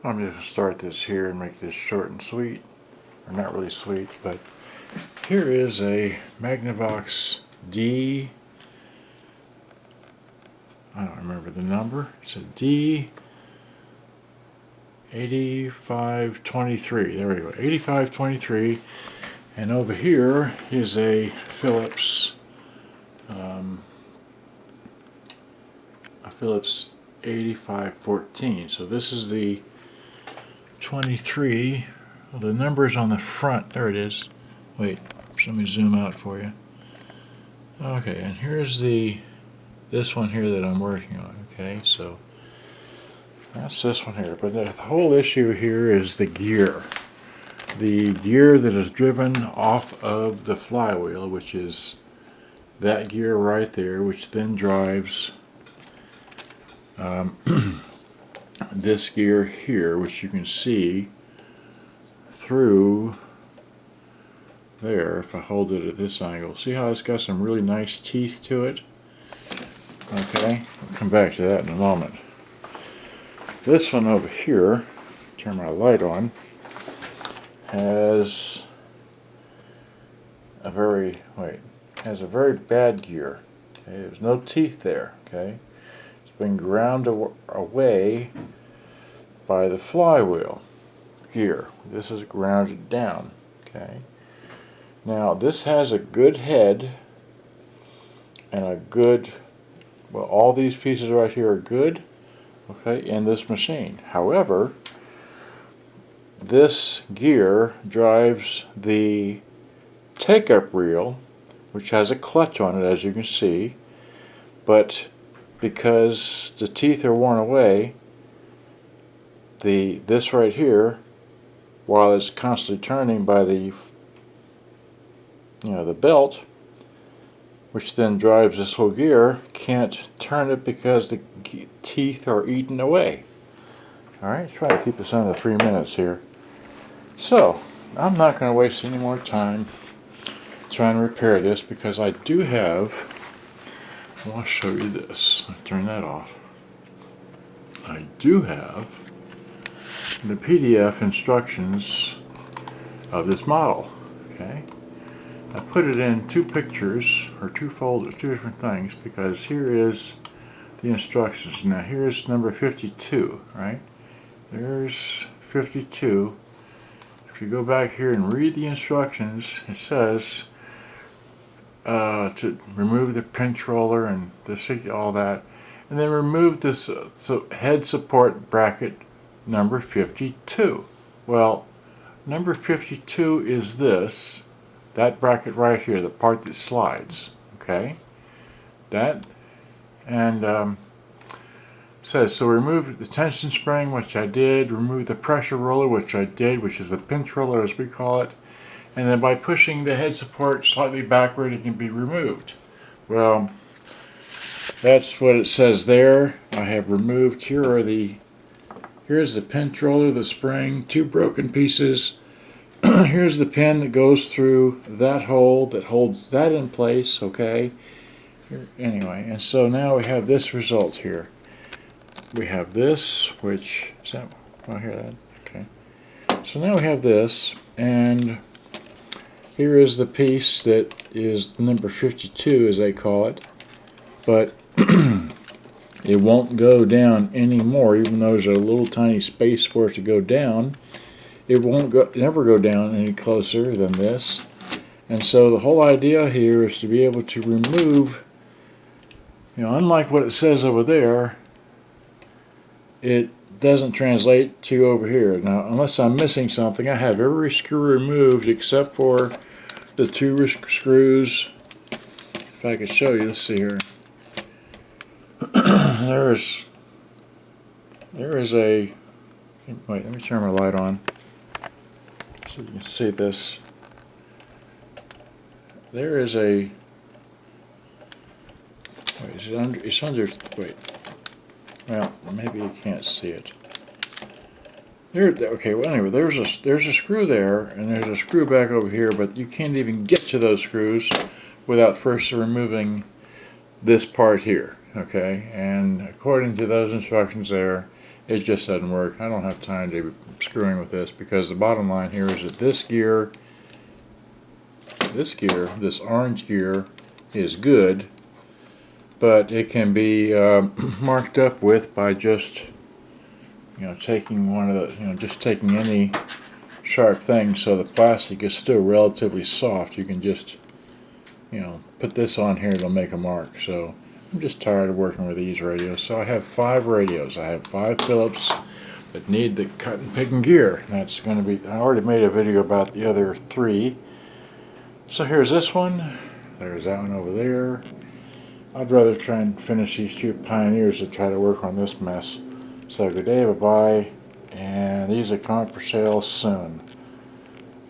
I'm just going to start this here and make this short and sweet, or not really sweet, but here is a Magnavox I don't remember the number, it's a D8523, there we go, 8523, and over here is a Philips Philips 8514. So this is the 23. Well, the number's on the front. There it is. Wait, let me zoom out for you. Okay, and here's this one here that I'm working on. Okay, so that's this one here. But the whole issue here is the gear. The gear that is driven off of the flywheel, which is that gear right there, which then drives this gear here, which you can see through there if I hold it at this angle. See how it's got some really nice teeth to it? Okay, I'll come back to that in a moment. This one over here, turn my light on, has a very bad gear. Okay, there's no teeth there. Okay, it's been ground away by the flywheel gear. This is grounded down. Okay, now this has a good head and a good, well, all these pieces right here are good, okay, in this machine. However, this gear drives the take-up reel, which has a clutch on it, as you can see, but because the teeth are worn away, this right here, while it's constantly turning by the the belt, which then drives this whole gear, can't turn it because the teeth are eaten away. Alright, try to keep this under 3 minutes here. So, I'm not going to waste any more time trying to repair this, because I do have, well, I'll show you this. I'll turn that off. I do have the PDF instructions of this model. Okay, I put it in two pictures, or two folders, two different things, because here is the instructions. Now here's number 52, right? There's 52. If you go back here and read the instructions, it says to remove the pinch roller and all that, and then remove this head support bracket number 52. Well, number 52 is that bracket right here, the part that slides. Okay, that, and says, so remove the tension spring, which I did, remove the pressure roller, which I did, which is the pinch roller as we call it, and then by pushing the head support slightly backward it can be removed. Well, that's what it says there. I have removed, here's the pinch roller, the spring, two broken pieces. Here's the pin that goes through that hole that holds that in place, okay? Anyway, and so now we have this result here. We have this, which is that, oh, here that, okay. So now we have this, and here is the piece that is number 52, as they call it, but it won't go down anymore, even though there's a little tiny space for it to go down. It won't never go down any closer than this. And so the whole idea here is to be able to remove, unlike what it says over there, it doesn't translate to over here. Now, unless I'm missing something, I have every screw removed except for the two screws. If I could show you, let's see here. There is a, wait, let me turn my light on so you can see this. There is a, wait, is it under, it's under, wait, well, maybe you can't see it. There, okay, well anyway, there's a screw there, and there's a screw back over here, but you can't even get to those screws without first removing this part here. Okay, and according to those instructions there, it just doesn't work. I don't have time to be screwing with this, because the bottom line here is that this gear, this orange gear is good, but it can be marked up with by just, taking one of the, just taking any sharp thing, so the plastic is still relatively soft. You can just, put this on here, it'll make a mark. So I'm just tired of working with these radios. So I have 5 radios. I have 5 Phillips that need the cut and picking gear. That's going to be, I already made a video about the other 3. So here's this one. There's that one over there. I'd rather try and finish these 2 Pioneers than try to work on this mess. So good day, bye-bye, and these are coming for sale soon.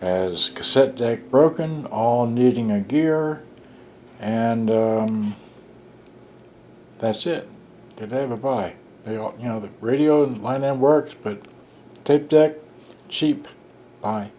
As cassette deck broken, all needing a gear, and that's it. Good day, bye-bye. They all, the radio and line end works, but tape deck, cheap. Bye.